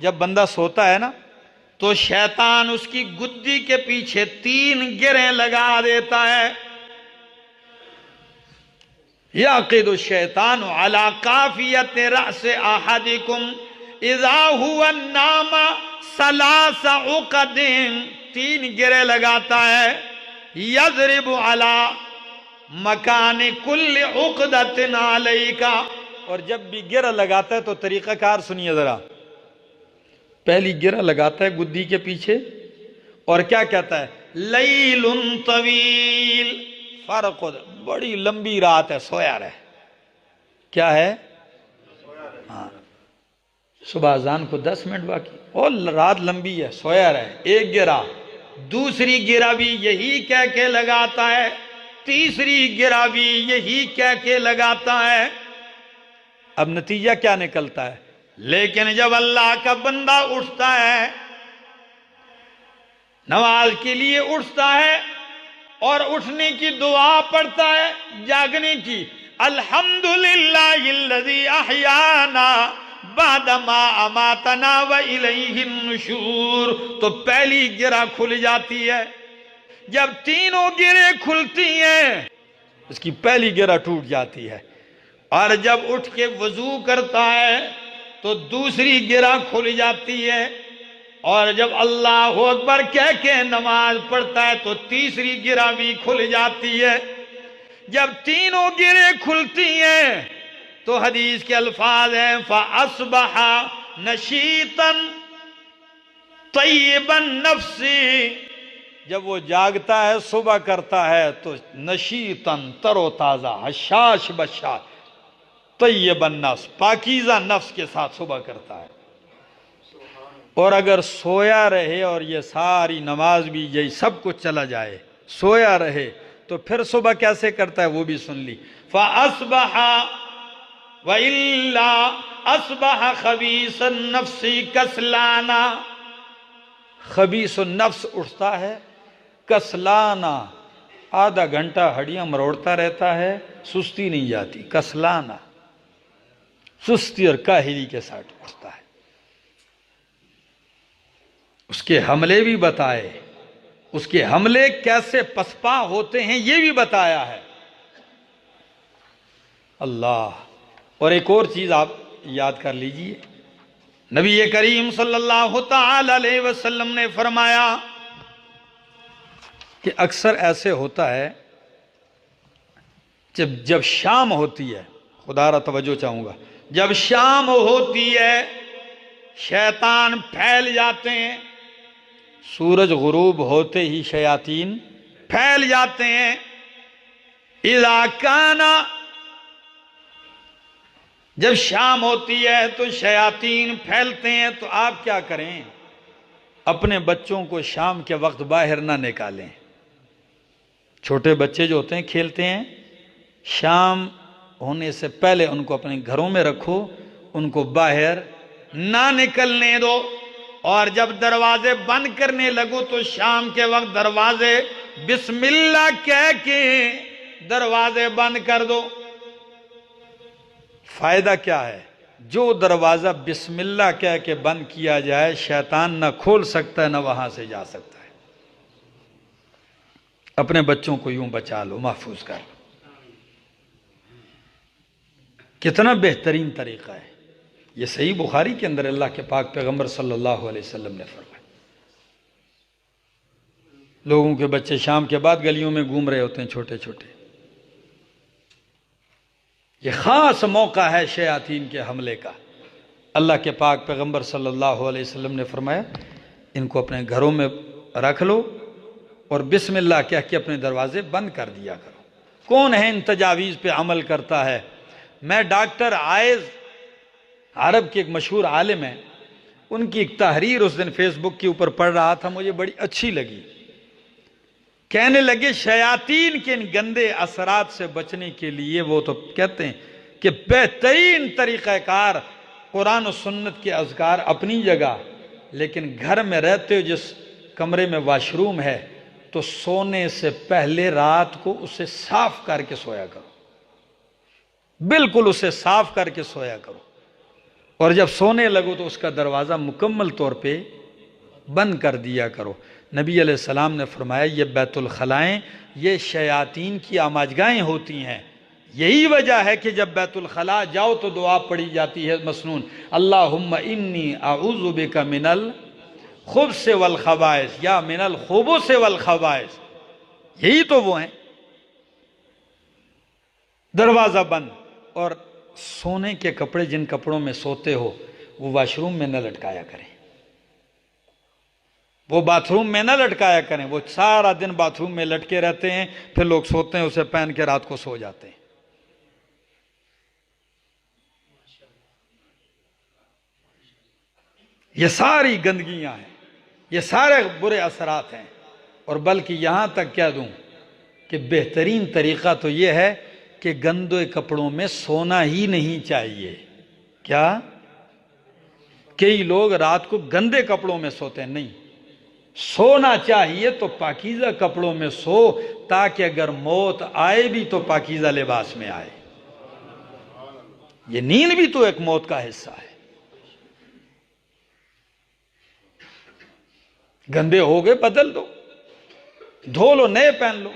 جب بندہ سوتا ہے نا تو شیطان اس کی گدی کے پیچھے 3 گریں لگا دیتا ہے. یعقد الشیطان علی قافیۃ رأس احدکم اذا هو نام 3 عقد. 3 گرے لگاتا ہے. یضرب علی مکان کل عقدۃ علیک. اور جب بھی گرہ لگاتا ہے تو طریقہ کار سنیے ذرا. پہلی گرہ لگاتا ہے گدی کے پیچھے اور کیا کہتا ہے؟ لیل طویل. فرق ہو بڑی لمبی رات ہے، سویا رہے. کیا ہے؟ ہاں، صبح اذان کو 10 منٹ باقی اور رات لمبی ہے، سویا رہے. ایک گرہ. دوسری گرہ بھی یہی کہہ کے لگاتا ہے. تیسری گرہ بھی یہی کہہ کے لگاتا ہے. اب نتیجہ کیا نکلتا ہے؟ لیکن جب اللہ کا بندہ اٹھتا ہے، نماز کے لیے اٹھتا ہے اور اٹھنے کی دعا پڑھتا ہے، جاگنے کی، الحمدللہ الذی احیانا بعد ما اماتنا والیہ النشور، تو پہلی گرہ کھل جاتی ہے. جب تینوں گریں کھلتی ہیں اس کی پہلی گرہ ٹوٹ جاتی ہے. اور جب اٹھ کے وضو کرتا ہے تو دوسری گرہ کھل جاتی ہے. اور جب اللہ اکبر کہہ کے نماز پڑھتا ہے تو تیسری گرہ بھی کھل جاتی ہے. جب تینوں گریں کھلتی ہیں تو حدیث کے الفاظ ہیں فَأَصْبَحَ نَشِيطًا طَيِّبًا نَفْسِ. جب وہ جاگتا ہے، صبح کرتا ہے تو نشیطاً، تر و تازہ، حشاش بشاش، طیب النفس، پاکیزہ نفس کے ساتھ صبح کرتا ہے. اور اگر سویا رہے اور یہ ساری نماز بھی یہی سب کچھ چلا جائے، سویا رہے تو پھر صبح کیسے کرتا ہے وہ بھی سن لی. فَأَصْبَحَ وَإِلَّا أَصْبَحَ خَبِيثَ النَّفْسِ كَسْلَانًا. خبیث النفس اٹھتا ہے کسلانا، آدھا گھنٹہ ہڈیاں مروڑتا رہتا ہے، سستی نہیں جاتی. کسلانا، سستی اور کاہلی کے ساتھ اٹھتا ہے. اس کے حملے بھی بتائے، اس کے حملے کیسے پسپا ہوتے ہیں یہ بھی بتایا ہے. اللہ. اور ایک اور چیز آپ یاد کر لیجئے، نبی کریم صلی اللہ تعالی علیہ وسلم نے فرمایا کہ اکثر ایسے ہوتا ہے جب شام ہوتی ہے، خدا را توجہ چاہوں گا، جب شام ہوتی ہے شیطان پھیل جاتے ہیں. سورج غروب ہوتے ہی شیاطین پھیل جاتے ہیں. اذا کانا، جب شام ہوتی ہے تو شیاطین پھیلتے ہیں. تو آپ کیا کریں؟ اپنے بچوں کو شام کے وقت باہر نہ نکالیں. چھوٹے بچے جو ہوتے ہیں کھیلتے ہیں، شام ہونے سے پہلے ان کو اپنے گھروں میں رکھو، ان کو باہر نہ نکلنے دو. اور جب دروازے بند کرنے لگو تو شام کے وقت دروازے بسم اللہ کہہ کے دروازے بند کر دو. فائدہ کیا ہے؟ جو دروازہ بسم اللہ کہہ کے بند کیا جائے شیطان نہ کھول سکتا ہے نہ وہاں سے جا سکتا ہے. اپنے بچوں کو یوں بچا لو، محفوظ کر لو. کتنا بہترین طریقہ ہے یہ. صحیح بخاری کے اندر اللہ کے پاک پیغمبر صلی اللہ علیہ وسلم نے فرمایا، لوگوں کے بچے شام کے بعد گلیوں میں گھوم رہے ہوتے ہیں چھوٹے چھوٹے. یہ خاص موقع ہے شیاطین کے حملے کا. اللہ کے پاک پیغمبر صلی اللہ علیہ وسلم نے فرمایا ان کو اپنے گھروں میں رکھ لو اور بسم اللہ کہہ کے اپنے دروازے بند کر دیا کرو. کون ہے ان تجاویز پہ عمل کرتا ہے؟ میں ڈاکٹر عائز، عرب کے ایک مشہور عالم ہیں، ان کی ایک تحریر اس دن فیس بک کے اوپر پڑھ رہا تھا، مجھے بڑی اچھی لگی. کہنے لگے شیاطین کے ان گندے اثرات سے بچنے کے لیے وہ تو کہتے ہیں کہ بہترین طریقہ کار قرآن و سنت کے اذکار اپنی جگہ، لیکن گھر میں رہتے ہو جس کمرے میں واش روم ہے تو سونے سے پہلے رات کو اسے صاف کر کے سویا کرو. بالکل اسے صاف کر کے سویا کرو. اور جب سونے لگو تو اس کا دروازہ مکمل طور پہ بند کر دیا کرو۔ نبی علیہ السلام نے فرمایا یہ بیت الخلائیں یہ شیاطین کی آماجگاہیں ہوتی ہیں، یہی وجہ ہے کہ جب بیت الخلاء جاؤ تو دعا پڑھی جاتی ہے مسنون، اللہم انی اعوذ بک من الخبث والخبائث یا من الخبث والخبائث، یہی تو وہ ہیں۔ دروازہ بند، اور سونے کے کپڑے جن کپڑوں میں سوتے ہو وہ واش روم میں نہ لٹکایا کریں، وہ باتھ روم میں نہ لٹکایا کریں، وہ سارا دن باتھ روم میں لٹکے رہتے ہیں، پھر لوگ سوتے ہیں اسے پہن کے رات کو سو جاتے ہیں۔ یہ ساری گندگیاں ہیں، یہ سارے برے اثرات ہیں، اور بلکہ یہاں تک کیا دوں کہ بہترین طریقہ تو یہ ہے کہ گندے کپڑوں میں سونا ہی نہیں چاہیے۔ کیا؟ کئی لوگ رات کو گندے کپڑوں میں سوتے ہیں، نہیں، سونا چاہیے تو پاکیزہ کپڑوں میں سو، تاکہ اگر موت آئے بھی تو پاکیزہ لباس میں آئے۔ یہ نیند بھی تو ایک موت کا حصہ ہے۔ گندے ہو گئے بدل دو، دھو لو، نئے پہن لو۔